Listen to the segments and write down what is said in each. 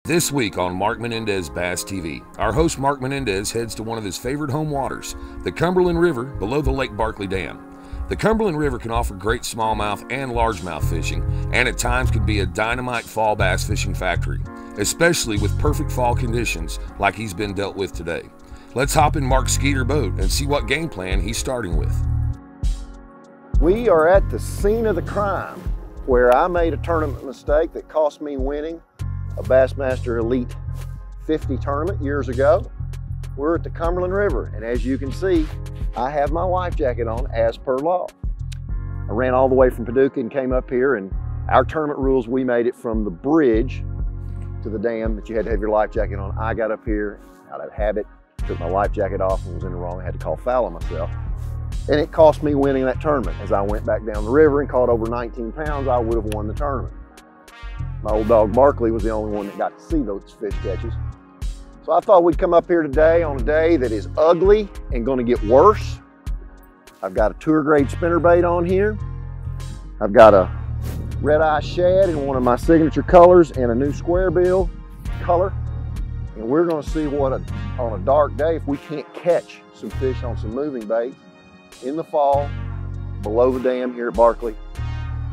This week on Mark Menendez Bass TV, our host Mark Menendez heads to one of his favorite home waters, the Cumberland River below the Lake Barkley Dam. The Cumberland River can offer great smallmouth and largemouth fishing, and at times can be a dynamite fall bass fishing factory, especially with perfect fall conditions like he's been dealt with today. Let's hop in Mark's Skeeter boat and see what game plan he's starting with. We are at the scene of the crime where I made a tournament mistake that cost me winning a Bassmaster Elite 50 tournament years ago. We're at the Cumberland River, and as you can see, I have my life jacket on as per law. I ran all the way from Paducah and came up here, and our tournament rules, we made it from the bridge to the dam that you had to have your life jacket on. I got up here out of habit, took my life jacket off and was in the wrong. I had to call foul on myself. And it cost me winning that tournament. As I went back down the river and caught over 19 pounds, I would have won the tournament. My old dog Barkley was the only one that got to see those fish catches. So I thought we'd come up here today on a day that is ugly and gonna get worse. I've got a tour grade spinnerbait on here. I've got a red-eye shad in one of my signature colors and a new square bill color. And we're gonna see what on a dark day, if we can't catch some fish on some moving baits in the fall below the dam here at Barkley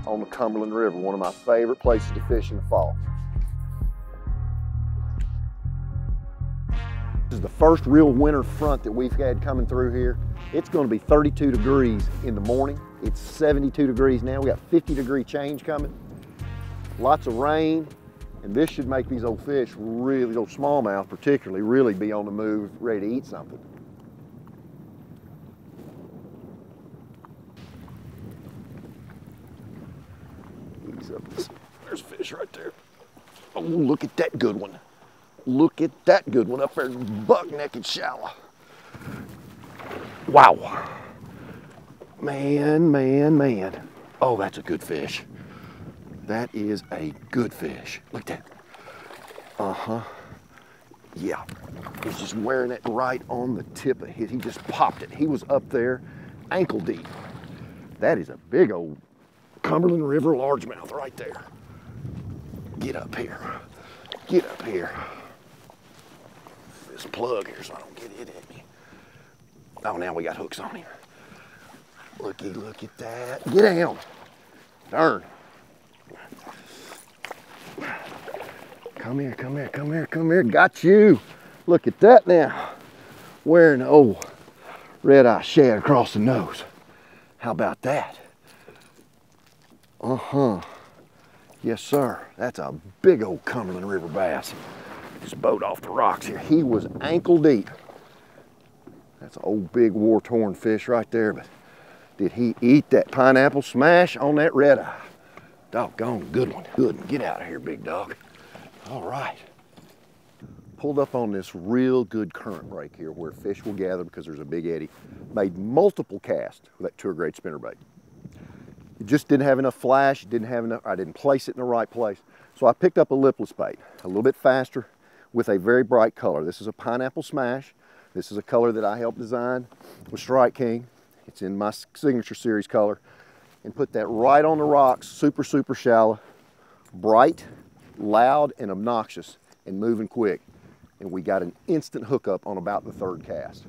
on the Cumberland River, one of my favorite places to fish in the fall. This is the first real winter front that we've had coming through here. It's going to be 32 degrees in the morning. It's 72 degrees now. We got 50-degree change coming. Lots of rain, and this should make these old fish really, those smallmouth particularly, really be on the move, ready to eat something. There's fish right there. Oh, look at that good one. Look at that good one up there, buck-necked shallow. Wow. Man, man, man. Oh, that's a good fish. That is a good fish. Look at that. Uh-huh. Yeah. He's just wearing it right on the tip of his. He just popped it. He was up there ankle deep. That is a big old Cumberland River largemouth right there. Get up here. Get up here. This plug here so I don't get it at me. Oh, now we got hooks on him. Looky, look at that. Get down. Darn. Come here, come here, come here, come here. Got you. Look at that now. Wearing the old red-eye shad across the nose. How about that? Uh-huh. Yes, sir. That's a big old Cumberland River bass. Just boat off the rocks here. He was ankle deep. That's an old big war-torn fish right there, but did he eat that pineapple smash on that red eye? Doggone good one. Good one. Get out of here, big dog. All right. Pulled up on this real good current break here where fish will gather because there's a big eddy. Made multiple casts with that tour grade spinnerbait. It just didn't have enough flash, didn't have enough, I didn't place it in the right place. So I picked up a lipless bait, a little bit faster with a very bright color. This is a pineapple smash. This is a color that I helped design with Strike King. It's in my signature series color. And put that right on the rocks, super, super shallow, bright, loud, and obnoxious, and moving quick. And we got an instant hookup on about the third cast.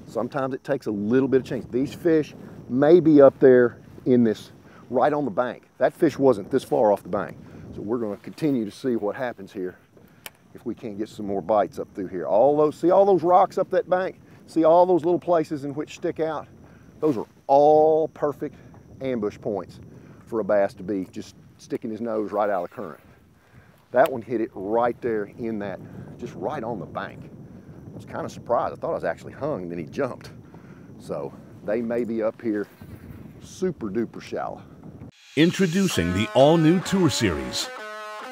Sometimes it takes a little bit of change. These fish may be up there in this, right on the bank. That fish wasn't this far off the bank. So we're gonna continue to see what happens here if we can't get some more bites up through here. See all those rocks up that bank? See all those little places in which stick out? Those are all perfect ambush points for a bass to be just sticking his nose right out of the current. That one hit it right there in that, just right on the bank. I was kind of surprised. I thought I was actually hung, and then he jumped. So they may be up here super duper shallow. Introducing the all-new Tour Series,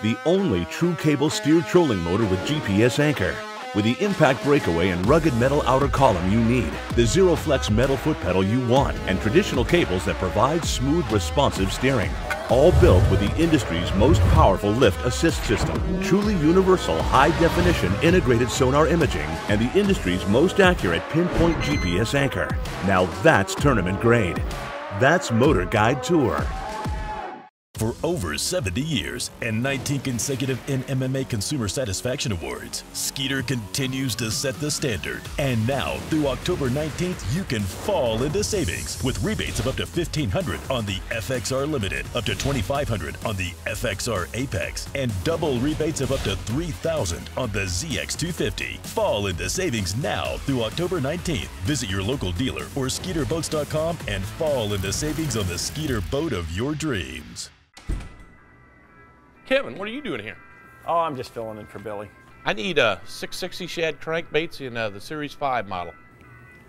the only true cable steered trolling motor with GPS anchor. With the impact breakaway and rugged metal outer column you need, the Zero Flex metal foot pedal you want, and traditional cables that provide smooth, responsive steering. All built with the industry's most powerful lift assist system, truly universal high-definition integrated sonar imaging, and the industry's most accurate pinpoint GPS anchor. Now that's tournament grade. That's Motor Guide Tour. For over 70 years and 19 consecutive NMMA Consumer Satisfaction Awards, Skeeter continues to set the standard. And now, through October 19th, you can fall into savings with rebates of up to $1,500 on the FXR Limited, up to $2,500 on the FXR Apex, and double rebates of up to $3,000 on the ZX250. Fall into savings now through October 19th. Visit your local dealer or SkeeterBoats.com and fall into savings on the Skeeter boat of your dreams. Kevin, what are you doing here? Oh, I'm just filling in for Billy. I need 660 Shad crankbaits in the Series 5 model.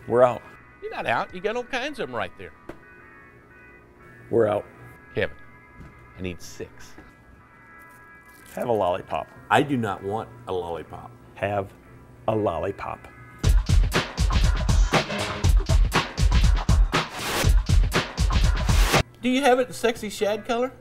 We're out. You're not out. You got all kinds of them right there. We're out. Kevin, I need 6. Have a lollipop. I do not want a lollipop. Have a lollipop. Do you have it in sexy Shad color?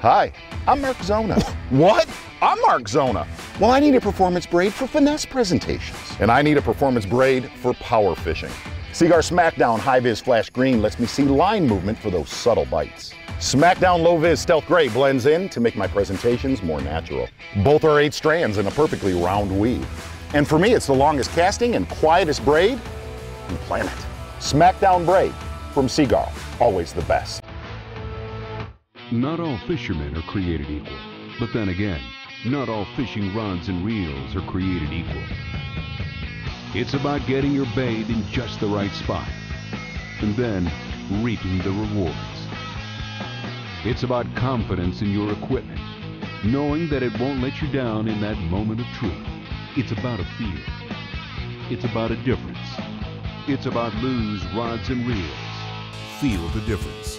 Hi, I'm Mark Zona. What? I'm Mark Zona. Well, I need a performance braid for finesse presentations. And I need a performance braid for power fishing. Seaguar Smackdown High-Vis Flash Green lets me see line movement for those subtle bites. Smackdown Low-Vis Stealth Gray blends in to make my presentations more natural. Both are 8 strands in a perfectly round weave. And for me, it's the longest casting and quietest braid on the planet. Smackdown Braid from Seaguar, always the best. Not all fishermen are created equal, but then again, not all fishing rods and reels are created equal. It's about getting your bait in just the right spot, and then reaping the rewards. It's about confidence in your equipment, knowing that it won't let you down in that moment of truth. It's about a feel. It's about a difference. It's about Lews rods and reels. Feel the difference.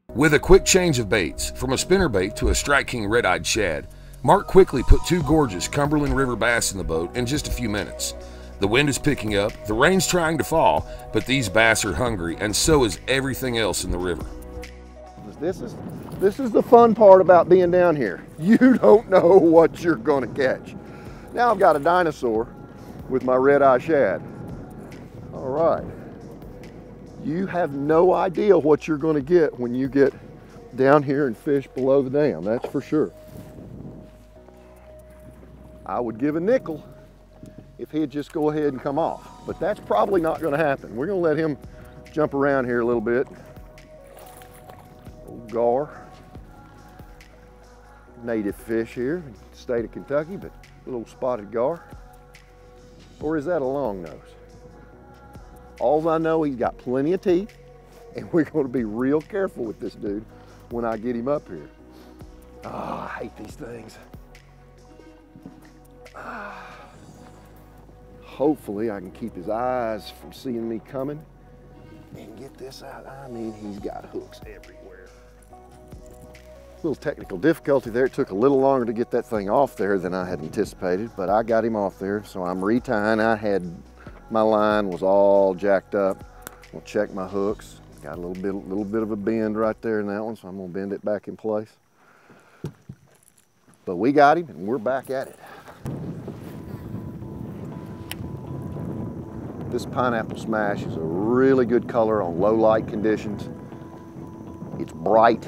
With a quick change of baits, from a spinnerbait to a Strike King red-eyed shad, Mark quickly put 2 gorgeous Cumberland River bass in the boat in just a few minutes. The wind is picking up, the rain's trying to fall, but these bass are hungry, and so is everything else in the river. This is the fun part about being down here. You don't know what you're gonna catch. Now I've got a dinosaur with my red-eye shad. All right. You have no idea what you're going to get when you get down here and fish below the dam, that's for sure. I would give a nickel if he'd just go ahead and come off, but that's probably not going to happen. We're going to let him jump around here a little bit. Old gar, native fish here in the state of Kentucky, but a little spotted gar. Or is that a long nose? All I know, he's got plenty of teeth, and we're going to be real careful with this dude when I get him up here. Oh, I hate these things. Hopefully I can keep his eyes from seeing me coming and get this out. I mean, he's got hooks everywhere. Little technical difficulty there. It took a little longer to get that thing off there than I had anticipated, but I got him off there, so I'm retying. My line was all jacked up. We'll check my hooks. Got a little bit of a bend right there in that one, so I'm gonna bend it back in place. But we got him, and we're back at it. This pineapple smash is a really good color on low light conditions. It's bright.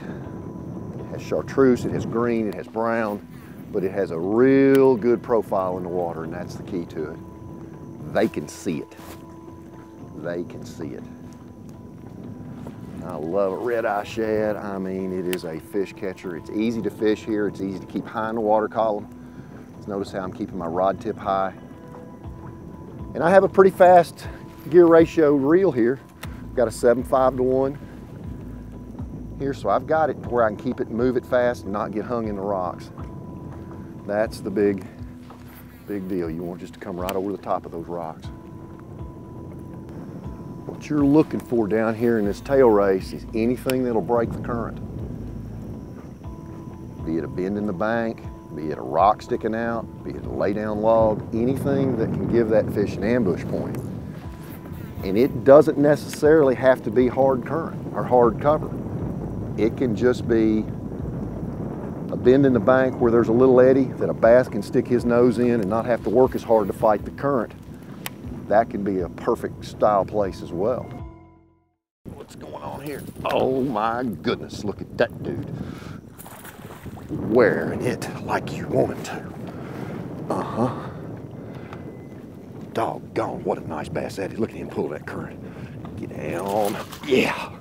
It has chartreuse, it has green, it has brown, but it has a real good profile in the water, and that's the key to it. They can see it. They can see it. I love a red-eye shad. I mean, it is a fish catcher. It's easy to fish here. It's easy to keep high in the water column. Notice how I'm keeping my rod tip high. And I have a pretty fast gear ratio reel here. I've got a 7.5 to 1 here, so I've got it to where I can keep it and move it fast and not get hung in the rocks. That's the big deal. You want just to come right over the top of those rocks. What you're looking for down here in this tail race is anything that'll break the current. Be it a bend in the bank, be it a rock sticking out, be it a lay down log, anything that can give that fish an ambush point. And it doesn't necessarily have to be hard current or hard cover. It can just be a bend in the bank where there's a little eddy that a bass can stick his nose in and not have to work as hard to fight the current. That can be a perfect style place as well. What's going on here. Oh my goodness, look at that dude. Wearing it like you want it to. Uh-huh. Doggone, what a nice bass that is. Look at him pull that current. Get down. Yeah.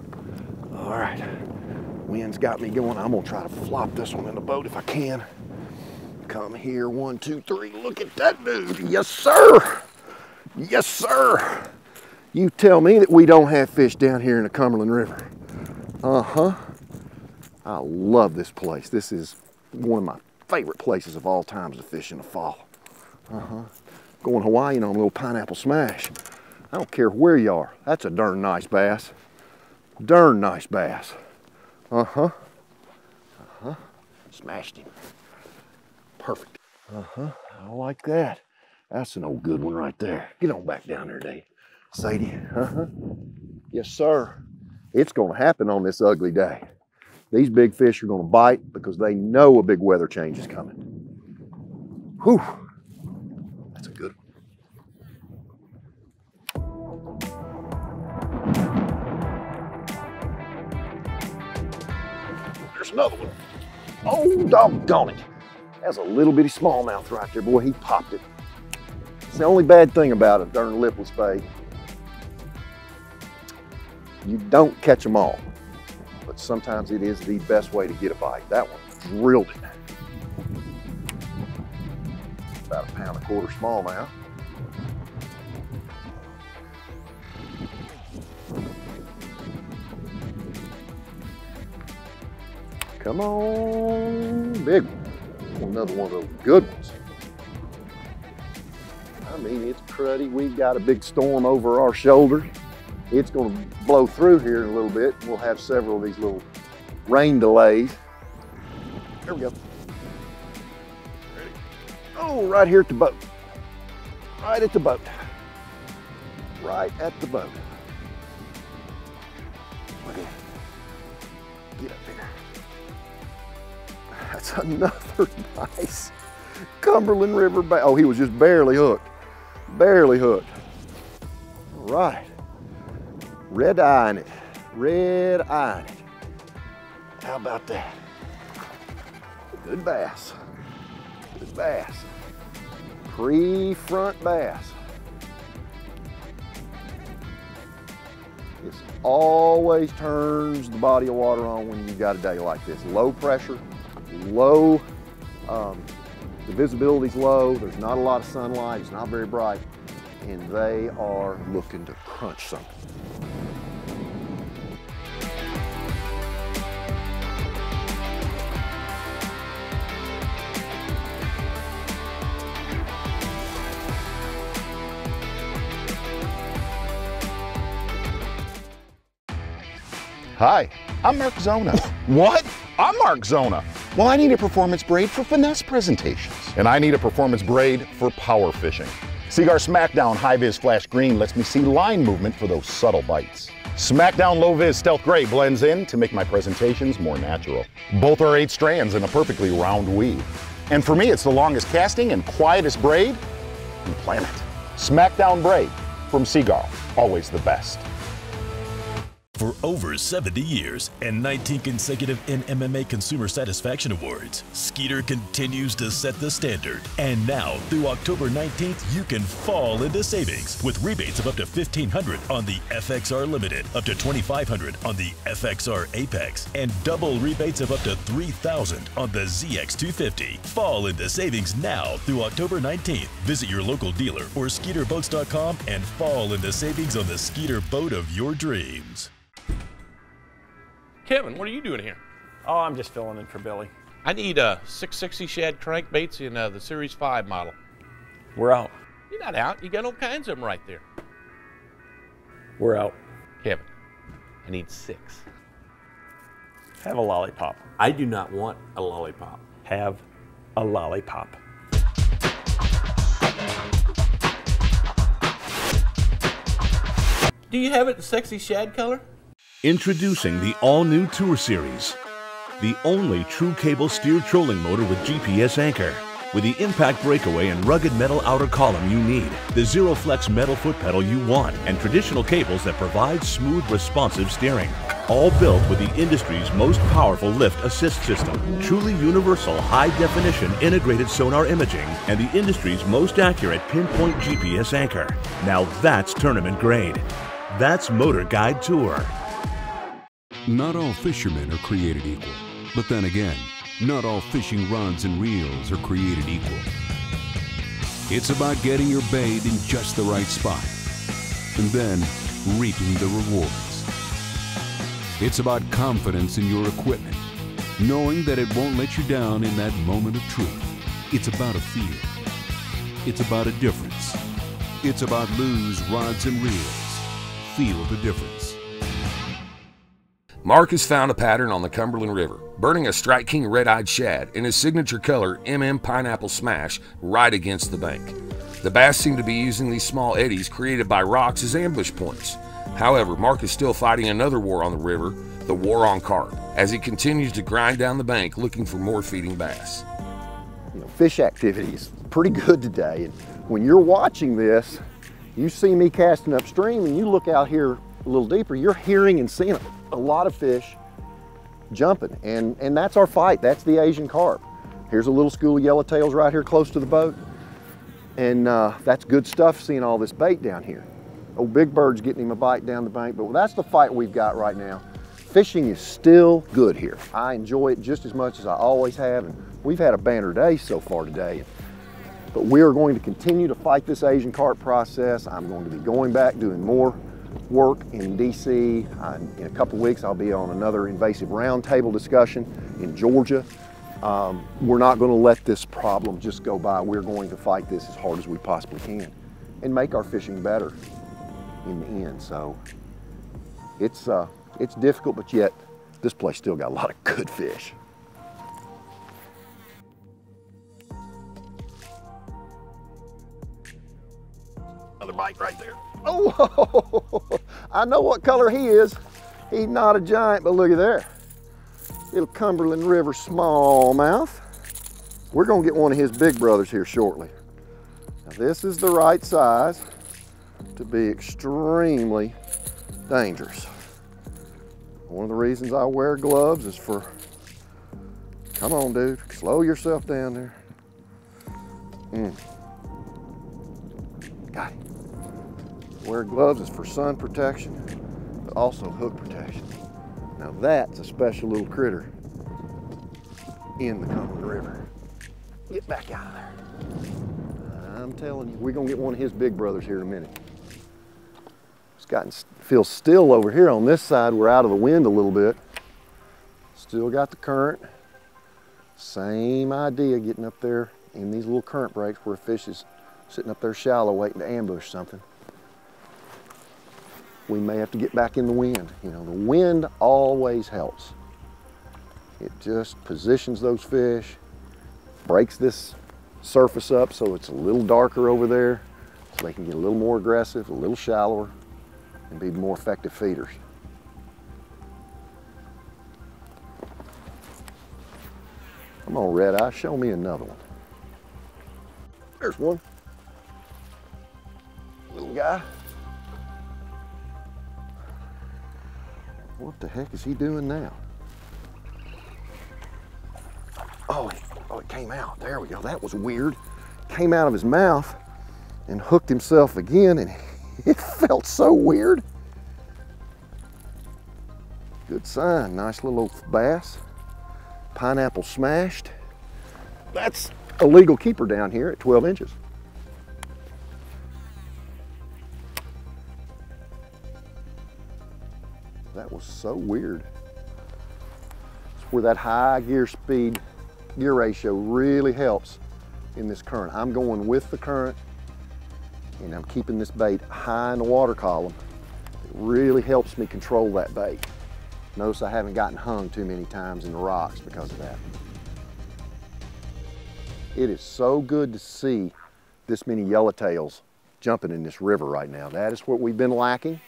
All right. Wind's got me going. I'm gonna try to flop this one in the boat if I can. Come here, 1, 2, 3. Look at that dude. Yes, sir. Yes, sir. You tell me that we don't have fish down here in the Cumberland River. Uh-huh. I love this place. This is one of my favorite places of all times to fish in the fall. Uh-huh. Going Hawaiian on a little pineapple smash. I don't care where you are. That's a darn nice bass. Darn nice bass. Uh-huh. Uh-huh. Smashed him. Perfect. Uh-huh. I like that. That's an old good one right there. Get on back down there, Dave. Sadie. Uh-huh. Yes, sir. It's going to happen on this ugly day. These big fish are going to bite because they know a big weather change is coming. Whew. That's a good one. There's another one. Oh, doggone it. That's a little bitty smallmouth right there. Boy, he popped it. It's the only bad thing about a darn lipless bait. You don't catch them all, but sometimes it is the best way to get a bite. That one drilled it. About 1.25 pound smallmouth. Come on, big one. Another one of those good ones. I mean, it's cruddy. We've got a big storm over our shoulders. It's going to blow through here in a little bit. We'll have several of these little rain delays. There we go. Ready? Oh, right here at the boat. Right at the boat. Right at the boat. Look at it. Get up here. That's another nice Cumberland River bass. Oh, he was just barely hooked. Barely hooked. All right. Red eyeing it. Red eyeing it. How about that? Good bass. Good bass. Pre-front bass. It always turns the body of water on when you've got a day like this. Low pressure, low, the visibility's low, there's not a lot of sunlight, it's not very bright, and they are looking to crunch something. Hi, I'm Mark Zona. What? I'm Mark Zona. Well, I need a performance braid for finesse presentations. And I need a performance braid for power fishing. Seaguar Smackdown High Vis Flash Green lets me see line movement for those subtle bites. Smackdown Low Vis Stealth Gray blends in to make my presentations more natural. Both are 8 strands in a perfectly round weave. And for me, it's the longest casting and quietest braid on the planet. Smackdown Braid from Seaguar, always the best. For over 70 years and 19 consecutive NMMA Consumer Satisfaction Awards, Skeeter continues to set the standard. And now, through October 19th, you can fall into savings with rebates of up to $1,500 on the FXR Limited, up to $2,500 on the FXR Apex, and double rebates of up to $3,000 on the ZX250. Fall into savings now through October 19th. Visit your local dealer or SkeeterBoats.com and fall into savings on the Skeeter boat of your dreams. Kevin, what are you doing here? Oh, I'm just filling in for Billy. I need 660 Shad crankbaits in the Series 5 model. We're out. You're not out. You got all kinds of them right there. We're out. Kevin, I need 6. Have a lollipop. I do not want a lollipop. Have a lollipop. Do you have it in sexy shad color? Introducing the all-new Tour Series, the only true cable steered trolling motor with GPS anchor. With the impact breakaway and rugged metal outer column you need, the Zero Flex metal foot pedal you want, and traditional cables that provide smooth, responsive steering. all built with the industry's most powerful lift assist system, truly universal high-definition integrated sonar imaging, and the industry's most accurate pinpoint GPS anchor. Now that's tournament grade. That's Motor Guide Tour. Not all fishermen are created equal. But then again, not all fishing rods and reels are created equal. It's about getting your bait in just the right spot, and then reaping the rewards. It's about confidence in your equipment, knowing that it won't let you down in that moment of truth. It's about a feel. It's about a difference. It's about Lews rods and reels. Feel the difference. Mark has found a pattern on the Cumberland River, burning a Strike King red-eyed shad in his signature color Pineapple Smash right against the bank. The bass seem to be using these small eddies created by rocks as ambush points. However, Mark is still fighting another war on the river, the war on carp, as he continues to grind down the bank looking for more feeding bass. You know, fish activity is pretty good today, and when you're watching this, you see me casting upstream and you look out here a little deeper, you're hearing and seeing a lot of fish jumping, and that's our fight. That's the Asian carp. Here's a little school of yellowtails right here close to the boat, and that's good stuff, seeing all this bait down here. Old Big Bird's getting him a bite down the bank, but that's the fight we've got right now. Fishing is still good here. I enjoy it just as much as I always have, and we've had a banner day so far today. But we are going to continue to fight this Asian carp process. I'm going to be going back doing more work in DC. In a couple of weeks, I'll be on another invasive roundtable discussion in Georgia. We're not going to let this problem just go by. We're going to fight this as hard as we possibly can and make our fishing better in the end. So it's difficult, but yet this place still got a lot of good fish. Another bite right there. Oh, I know what color he is. He's not a giant, but look at there. Little Cumberland River smallmouth. We're gonna get one of his big brothers here shortly. Now this is the right size to be extremely dangerous. One of the reasons I wear gloves is for, come on dude, slow yourself down there. Got him. Wear gloves is for sun protection, but also hook protection. Now that's a special little critter in the Cumberland River. Get back out of there. I'm telling you, we're gonna get one of his big brothers here in a minute. Feels still over here on this side. We're out of the wind a little bit. Still got the current. Same idea, getting up there in these little current breaks where a fish is sitting up there shallow waiting to ambush something. We may have to get back in the wind. You know, the wind always helps. It just positions those fish, breaks this surface up so it's a little darker over there, so they can get a little more aggressive, a little shallower, and be more effective feeders. Come on, Red Eye, show me another one. There's one. Little guy. What the heck is he doing now? Oh, it came out. There we go. That was weird. Came out of his mouth and hooked himself again, and it felt so weird. Good sign. Nice little old bass. Pineapple smashed. That's a legal keeper down here at 12 inches. That was so weird. It's where that high gear ratio really helps in this current. I'm going with the current, and I'm keeping this bait high in the water column. It really helps me control that bait. Notice I haven't gotten hung too many times in the rocks because of that. It is so good to see this many yellowtails jumping in this river right now. That is what we've been lacking.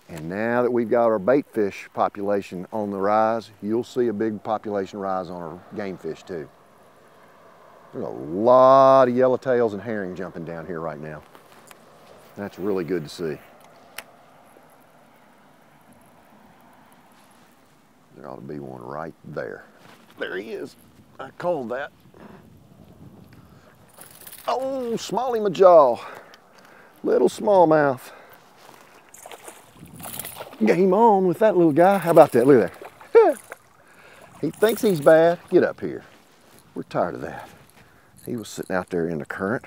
And now that we've got our bait fish population on the rise, you'll see a big population rise on our game fish too. There's a lot of yellowtails and herring jumping down here right now. That's really good to see. There ought to be one right there. There he is. I called that. Oh, Smalley Majaw. Little smallmouth. Game on with that little guy. How about that? Look at that. He thinks he's bad. Get up here. We're tired of that. He was sitting out there in the current.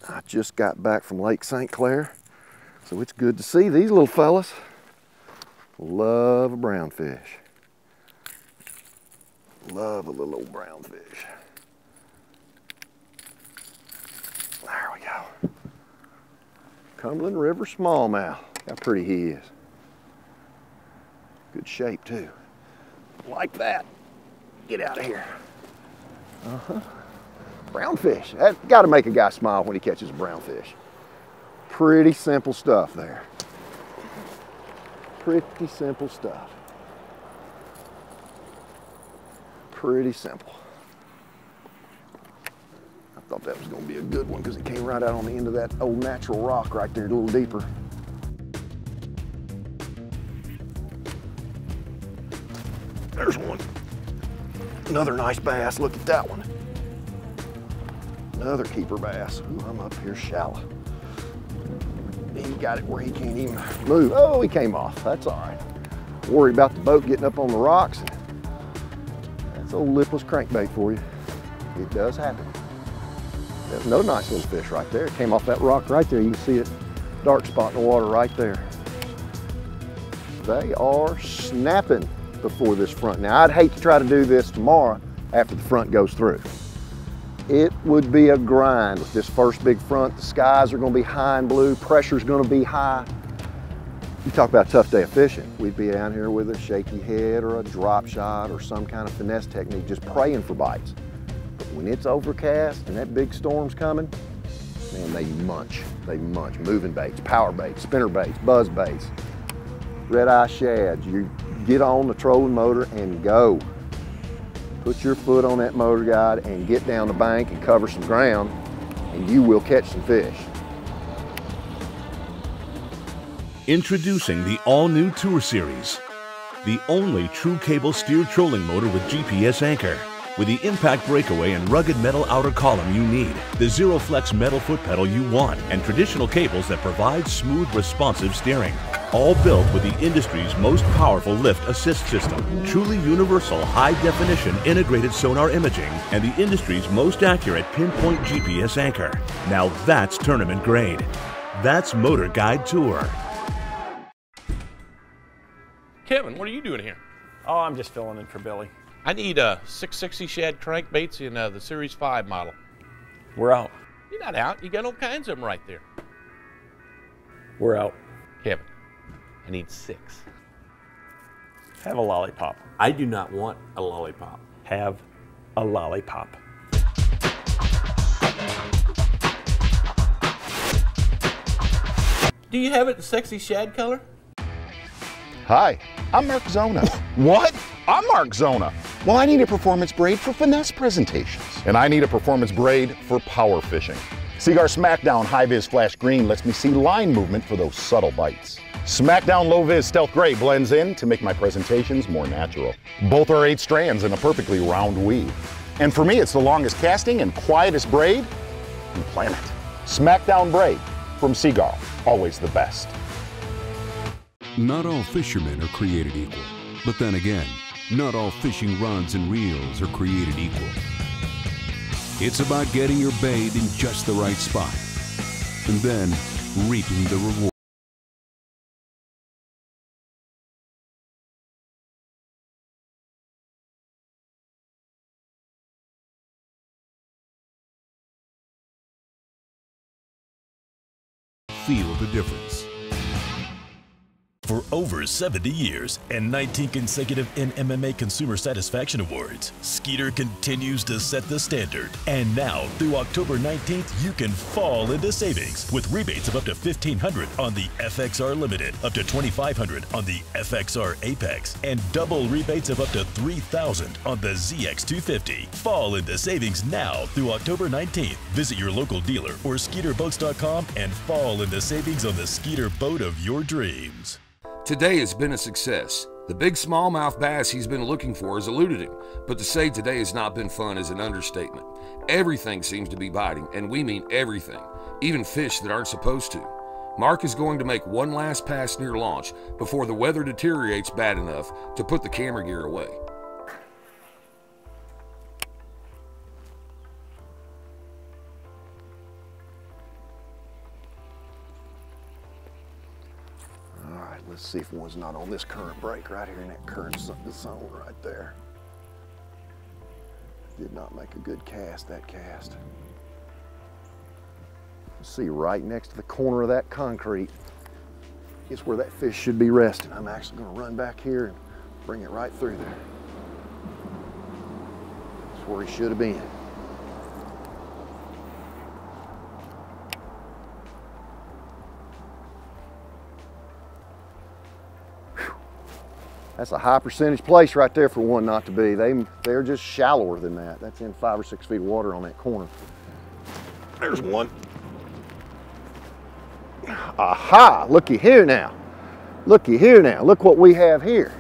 I just got back from Lake St. Clair, so it's good to see these little fellas. Love a brown fish. Love a little old brown fish. There we go. Cumberland River smallmouth. How pretty he is. Good shape too. Like that. Get out of here. Brown fish. That's got to make a guy smile when he catches a brown fish. Pretty simple stuff there. Pretty simple stuff. Pretty simple. I thought that was going to be a good one because it came right out on the end of that old natural rock right there, a little deeper. There's one. Another nice bass. Look at that one. Another keeper bass. Ooh, I'm up here shallow. He got it where he can't even move. Oh, he came off. That's all right. Worry about the boat getting up on the rocks. That's old lipless crankbait for you. It does happen. There's another nice little fish right there. It came off that rock right there. You can see it, dark spot in the water right there. They are snapping before this front. Now, I'd hate to try to do this tomorrow after the front goes through. It would be a grind with this first big front. The skies are going to be high and blue. Pressure's going to be high. You talk about a tough day of fishing. We'd be down here with a shaky head or a drop shot or some kind of finesse technique, just praying for bites. But when it's overcast and that big storm's coming, man, they munch. They munch. Moving baits, power baits, spinner baits, buzz baits, red-eye shads. You get on the trolling motor and go. Put your foot on that motor guide and get down the bank and cover some ground, and you will catch some fish. Introducing the all-new Tour Series, the only true cable steered trolling motor with GPS anchor. With the impact breakaway and rugged metal outer column you need, the Zero Flex metal foot pedal you want, and traditional cables that provide smooth, responsive steering. All built with the industry's most powerful lift assist system, truly universal high-definition integrated sonar imaging, and the industry's most accurate pinpoint GPS anchor. Now that's tournament grade. That's Motor Guide Tour. Kevin, what are you doing here? Oh, I'm just filling in for Billy. I need a 660 Shad crankbaits in the Series 5 model. We're out. You're not out. You got all kinds of them right there. We're out. Kevin, I need 6. Have a lollipop. I do not want a lollipop. Have a lollipop. Do you have it in sexy shad color? Hi, I'm Mark Zona. What? I'm Mark Zona. Well, I need a performance braid for finesse presentations. And I need a performance braid for power fishing. Seaguar Smackdown High-Vis Flash Green lets me see line movement for those subtle bites. Smackdown Low-Vis Stealth Gray blends in to make my presentations more natural. Both are 8 strands in a perfectly round weave. And for me, it's the longest casting and quietest braid on the planet. Smackdown Braid from Seaguar, always the best. Not all fishermen are created equal. But then again, not all fishing rods and reels are created equal. It's about getting your bait in just the right spot, and then reaping the reward. Feel the difference. For over 70 years and 19 consecutive NMMA Consumer Satisfaction Awards, Skeeter continues to set the standard. And now, through October 19th, you can fall into savings with rebates of up to $1,500 on the FXR Limited, up to $2,500 on the FXR Apex, and double rebates of up to $3,000 on the ZX250. Fall into savings now through October 19th. Visit your local dealer or SkeeterBoats.com and fall into savings on the Skeeter boat of your dreams. Today has been a success. The big smallmouth bass he's been looking for has eluded him, but to say today has not been fun is an understatement. Everything seems to be biting, and we mean everything, even fish that aren't supposed to. Mark is going to make one last pass near launch before the weather deteriorates bad enough to put the camera gear away. Let's see if one's not on this current break right here in that current zone right there. Did not make a good cast, that cast. See, right next to the corner of that concrete is where that fish should be resting. I'm actually going to run back here and bring it right through there. That's where he should have been. That's a high percentage place right there for one not to be. They're just shallower than that. That's in 5 or 6 feet of water on that corner. There's one. Aha, looky here now. Looky here now. Look what we have here.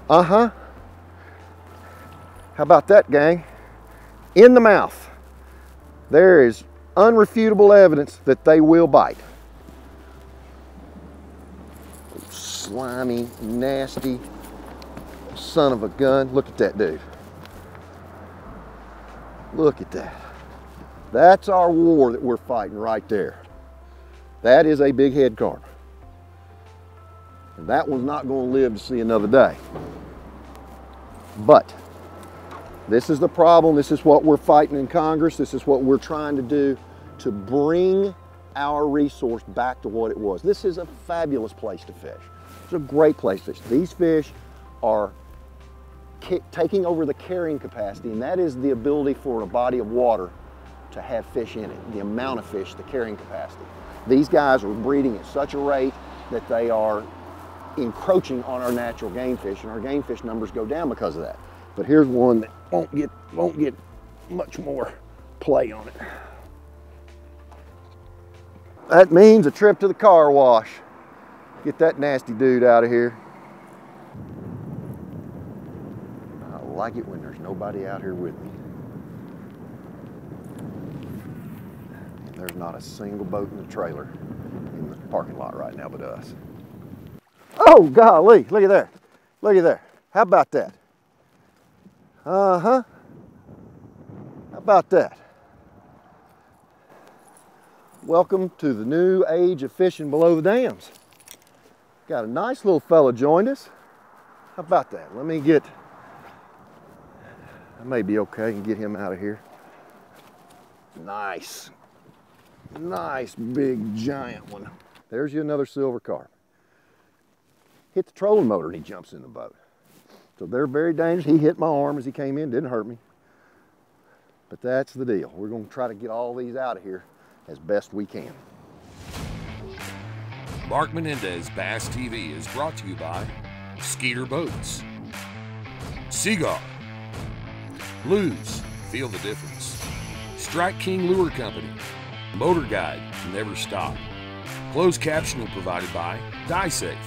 Uh-huh. How about that, gang? In the mouth. There is unrefutable evidence that they will bite. Slimy, nasty son of a gun. Look at that dude. Look at that. That's our war that we're fighting right there. That is a big head carp. And that one's not going to live to see another day. But this is the problem. This is what we're fighting in Congress. This is what we're trying to do to bring our resource back to what it was. This is a fabulous place to fish. It's a great place to fish. These fish are taking over the carrying capacity, and that is the ability for a body of water to have fish in it, the amount of fish, the carrying capacity. These guys are breeding at such a rate that they are encroaching on our natural game fish, and our game fish numbers go down because of that. But here's one that won't get much more play on it. That means a trip to the car wash. Get that nasty dude out of here. I like it when there's nobody out here with me. And there's not a single boat in the trailer in the parking lot right now but us. Oh, golly, look at there. Look at there. How about that? Uh-huh. How about that? Welcome to the new age of fishing below the dams. Got a nice little fella joined us. How about that? Let me get, I may be okay and get him out of here. Nice. Nice big giant one. There's you another silver carp. Hit the trolling motor and he jumps in the boat. So they're very dangerous. He hit my arm as he came in, didn't hurt me. But that's the deal. We're going to try to get all these out of here as best we can. Mark Menendez Bass TV is brought to you by Skeeter Boats, Seaguar, Lews, feel the difference, Strike King Lure Company, Motor Guide, never stop. Closed captioning provided by DyeSafe.